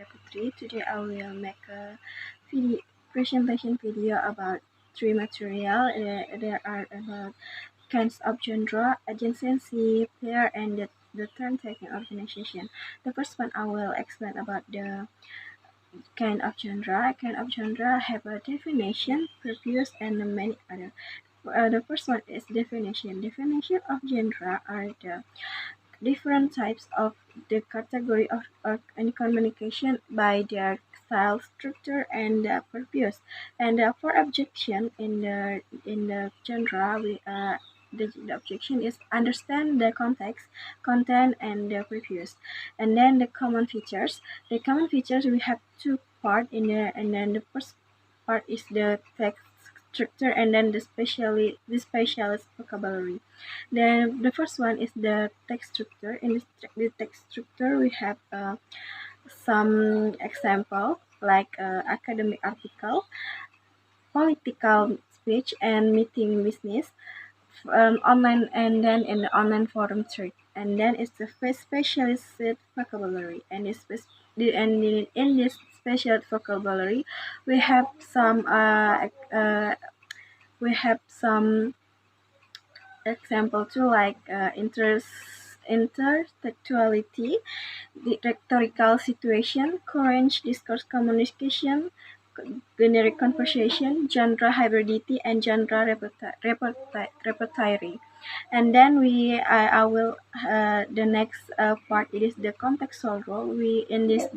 the Putri. Today I will make a video, presentation video about three material. There are about kinds of genre, adjacency, pair, and the term taking organization. The first one I will explain about the kind of genre. Kind of genre have a definition, purpose, and many other. The first one is definition. Definition of genre are the different types of the category of any communication by their style, structure, and purpose. And for objection in the genre, the objection is understand the context, content, and the purpose. And then the common features. The common features we have two part in there, and then the first part is the text structure, and then the specialist vocabulary. Then the first one is the text structure. In the text structure, we have some example like academic article, political speech, and meeting business, online, and then in the online forum thread. And then it's the specialist vocabulary, and in this special vocabulary, we have some example too, like intertextuality, the rhetorical situation, current discourse communication, generic conversation, genre hybridity, and genre repertoire. And then I will the next part, it is the contextual role. We in this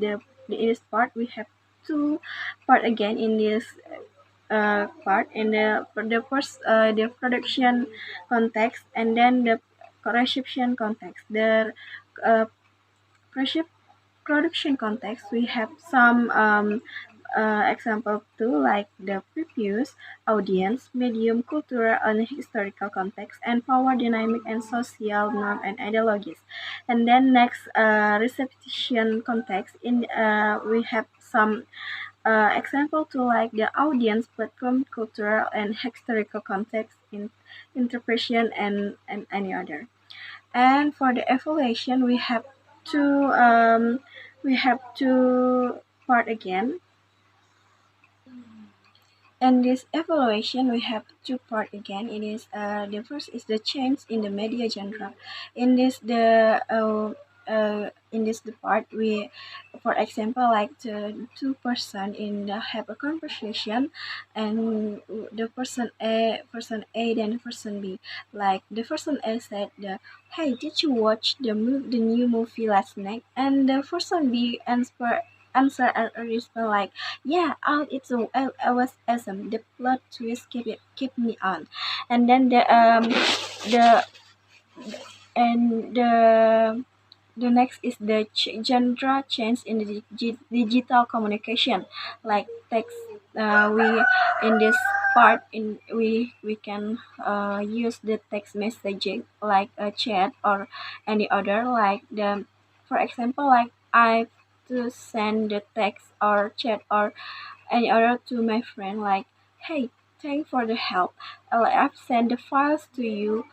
part we have two part again in this part. In the first the production context, and then the reception context. The uh, production context, we have some example too, like the previous audience, medium, cultural and historical context, and power dynamic and social norm and ideologies. And then next reception context, in we have some example to like the audience, platform, cultural and historical context, in interpretation, and any other. And for the evaluation, two we have two part again. And this evaluation, we have two part again. It is the first is the change in the media genre. In this the part, we, for example, like the two person in the have a conversation, and the person A then person B. Like the person A said, "Hey, did you watch the new movie last night?" And the person B answer a response like, "Yeah, I was awesome. The plot twist keep me on." And then the and the next is the genre change in the digital communication, like text. We in this part, in we can use the text messaging like a chat or any other, like the, for example, like I to send the text or chat or any other to my friend, like, "Hey, thanks for the help. I've sent the files to you,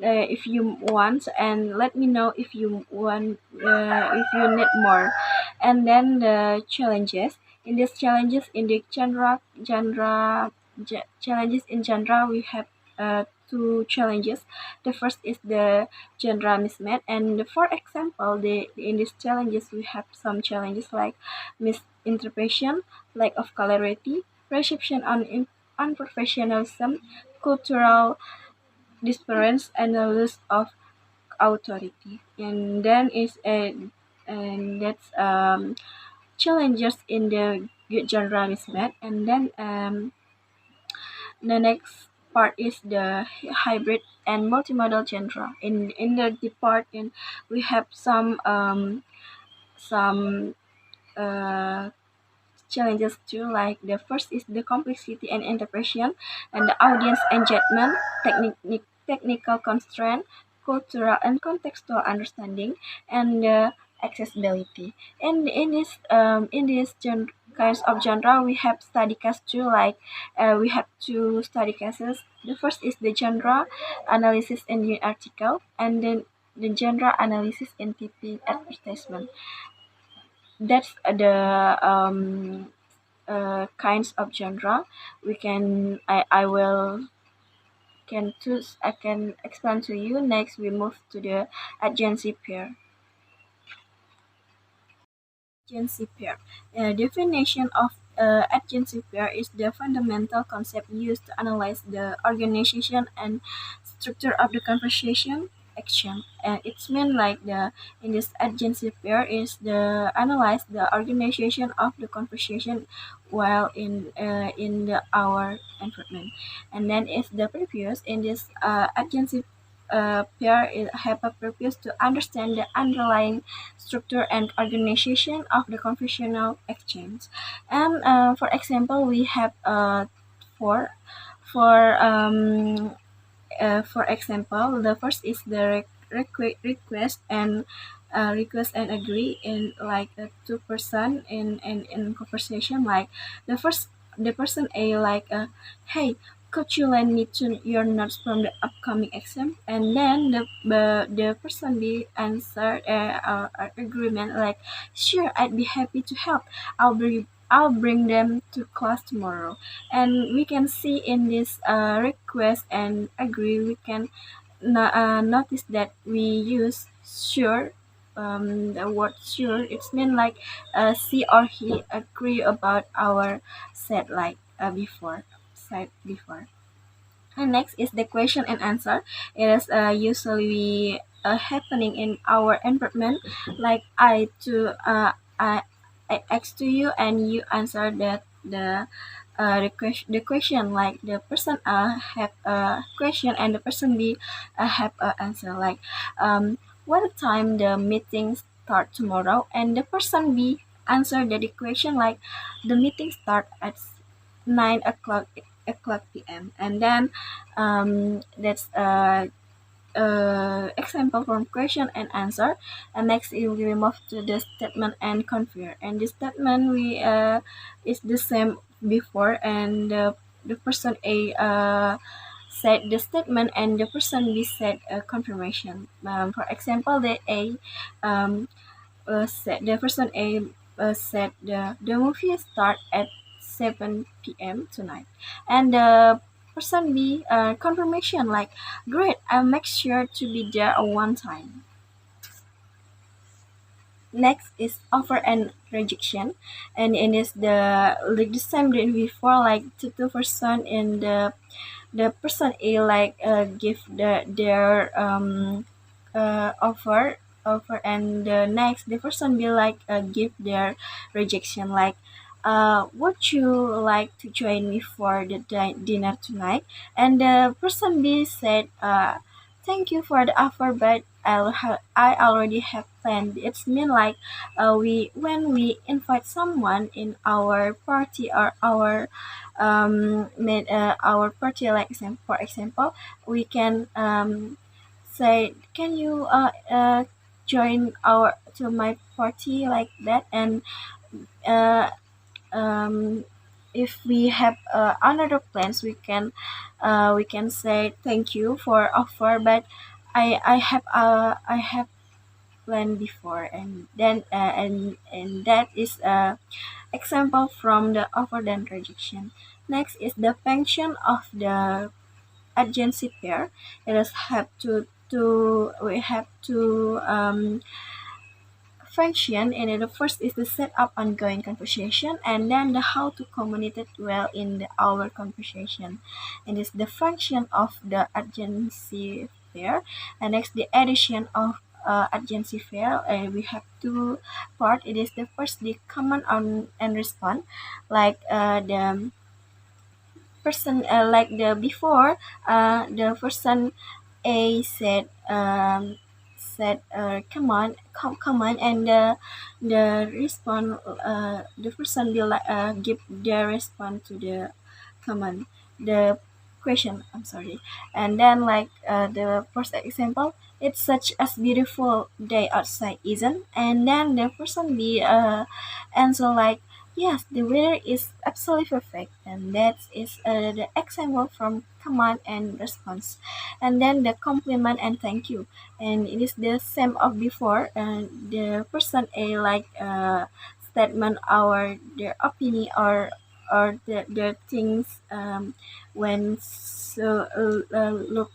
if you want, and let me know if you want, if you need more." And then the challenges. In these challenges in the challenges in genre, we have two challenges. The first is the genre mismatch, and for example, in these challenges we have some challenges like misinterpretation, lack of clarity, perception on unprofessionalism, cultural disparence, and a loss of authority. And then is a and that's challenges in the genre mismatch. And then the next part is the hybrid and multimodal genre. In the department, we have some challenges too. Like the first is the complexity and interpretation, and the audience engagement, technical constraint, cultural and contextual understanding, and accessibility. And in this kinds of genre, we have study cases too. Like we have two study cases. The first is the genre analysis in the article, and then the genre analysis in TV advertisement. that's the kinds of genre we can I will can choose I can explain to you. Next we move to the adjacency pair. Adjacency pair. Definition of adjacency pair is the fundamental concept used to analyze the organization and structure of the conversation action. And it's mean like the in this adjacency pair is the analyze the organization of the conversation while in the our environment. And then is the previous in this adjacency pair have a purpose to understand the underlying structure and organization of the conversational exchange. And for example, we have four for for example, the first is the request and agree in like two person in conversation. Like the first the person A like hey, could you lend me to your notes from the upcoming exam? And then the person B answered agreement like sure, I'd be happy to help. I'll bring them to class tomorrow. And we can see in this request and agree we can notice that we use sure. The word sure it's mean like she or he agree about our said like before said before. And next is the question and answer. It is usually happening in our environment. Like I ask to you and you answer that the question like the person have a question and the person B have a answer like what time the meeting start tomorrow, and the person B answer the question like the meeting start at 9 o'clock p.m. And then that's example from question and answer. And next we move to the statement and confer. And the statement we is the same before, and the person A said the statement and the person B said confirmation. For example, the A said the person A said the movie start at 7 p.m. tonight, and the person B confirmation like great, I'll make sure to be there on one time. Next is offer and rejection, and it is the like the same than before, like two person in the person A like give their offer, and the next the person will like give their rejection like would you like to join me for the dinner tonight? And the person B said thank you for the offer, but I already have planned. It's mean like we when we invite someone in our party or our made our party like for example we can say can you join our to my party like that. And uh, um, if we have another plans we can say thank you for offer, but I have planned before. And then and that is a example from the offer and rejection. Next is the function of the adjacency pair. It is have to we have to function, and the first is to set up ongoing conversation, and then the how to communicate well in the our conversation. And it's the function of the adjacency pair. And next the addition of adjacency pair, we have two part. It is the first the command on and respond, like the person like the before the person A said come on come on, and the response the person will give their response to the command the question, I'm sorry. And then like the first example, it's such a beautiful day outside, isn't? And then the person B answer like yes, the weather is absolutely perfect, and that is the example from command and response. And then the compliment and thank you, and it is the same of before. And the person A like statement or their opinion or their things when so look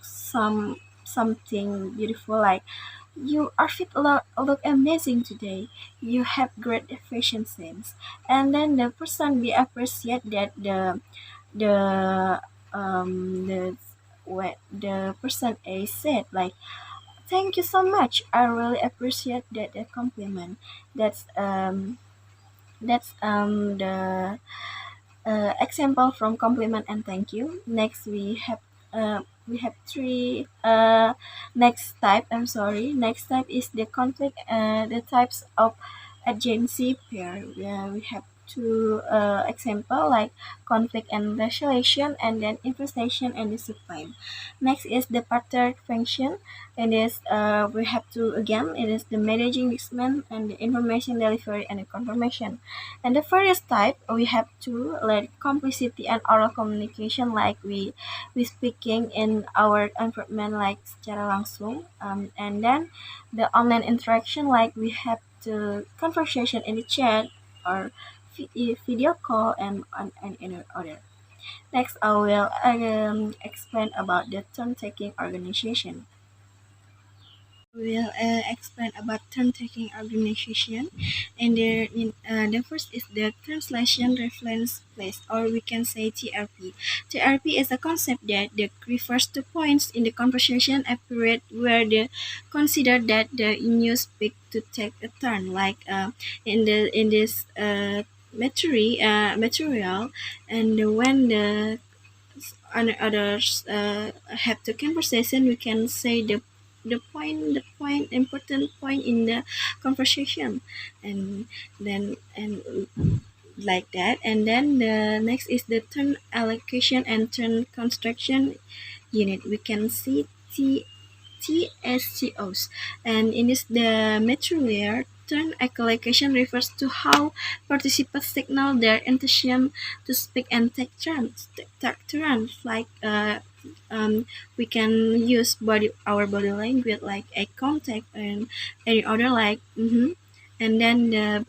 something beautiful like your outfit look amazing today. You have great fashion sense, and then the person we appreciate that the what the person A said like thank you so much. I really appreciate that compliment. That's the example from compliment and thank you. Next we have three next type. I'm sorry. Next type is the conflict. The types of adjacency pair. We have two example like conflict and resolution, and then infestation and discipline. Next is the pattern function. It is we have to again. It is the managing mixment and the information delivery and the confirmation. And the first type, we have to like complicity and oral communication, like we speaking in our environment like secara langsung. And then the online interaction, like we have to conversation in the chat or video call and any other. Next, I will explain about the turn-taking organization. Will explain about turn-taking organization, and the first is the translation reference place, or we can say TRP. TRP is a concept that refers to points in the conversation period where the consider that the news speak to take a turn, like in this material, and when and others have the conversation, we can say the point important point in the conversation, and then and like that. And then the next is the turn allocation and turn construction unit. We can see TSCOs. And in this, the material turn allocation refers to how participants signal their intention to speak and take turns. Like we can use our body language like eye contact and any other like and then the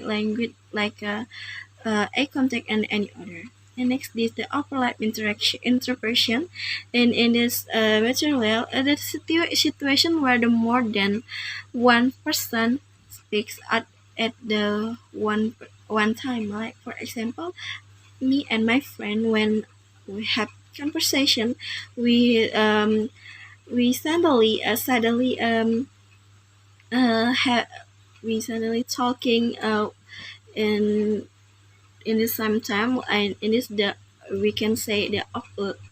language like eye contact and any other. And next is the overlap interaction interpretation. And in this material, the situation where the more than one person speaks at the one time. Like for example, me and my friend when we have conversation, we suddenly have we suddenly talking in the same time, and it is the we can say the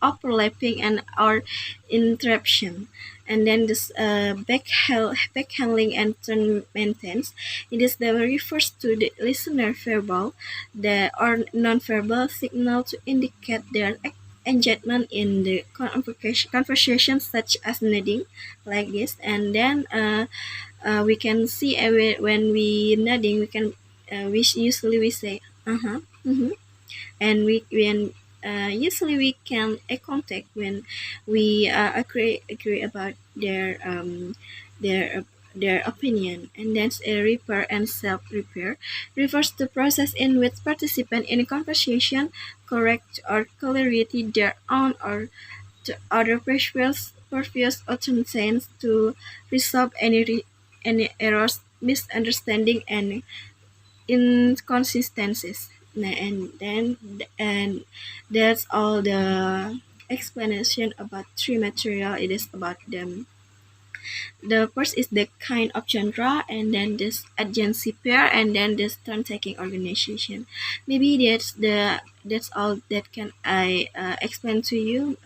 overlapping and our interruption. And then this back handling and turn maintenance, it is the refers to the listener verbal the or non-verbal signal to indicate their engagement in the conversation, such as nodding like this. And then we can see when we nodding, we can usually we say uh-huh, and we when usually we can contact when we agree about their their opinion. And that's a repair and self repair refers to process in which participant in a conversation correct or clarity their own or to other previous attentions to resolve any errors, misunderstanding, and inconsistencies. And that's all the explanation about tree material. It is about them. The first is the kind of genre, and then this agency pair, and then this turn taking organization. Maybe that's all that can I explain to you.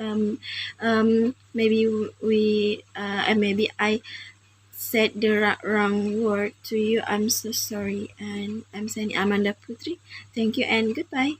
Maybe we and maybe I said the wrong word to you. I'm so sorry. And I'm Sheni Amanda Putri. Thank you and goodbye.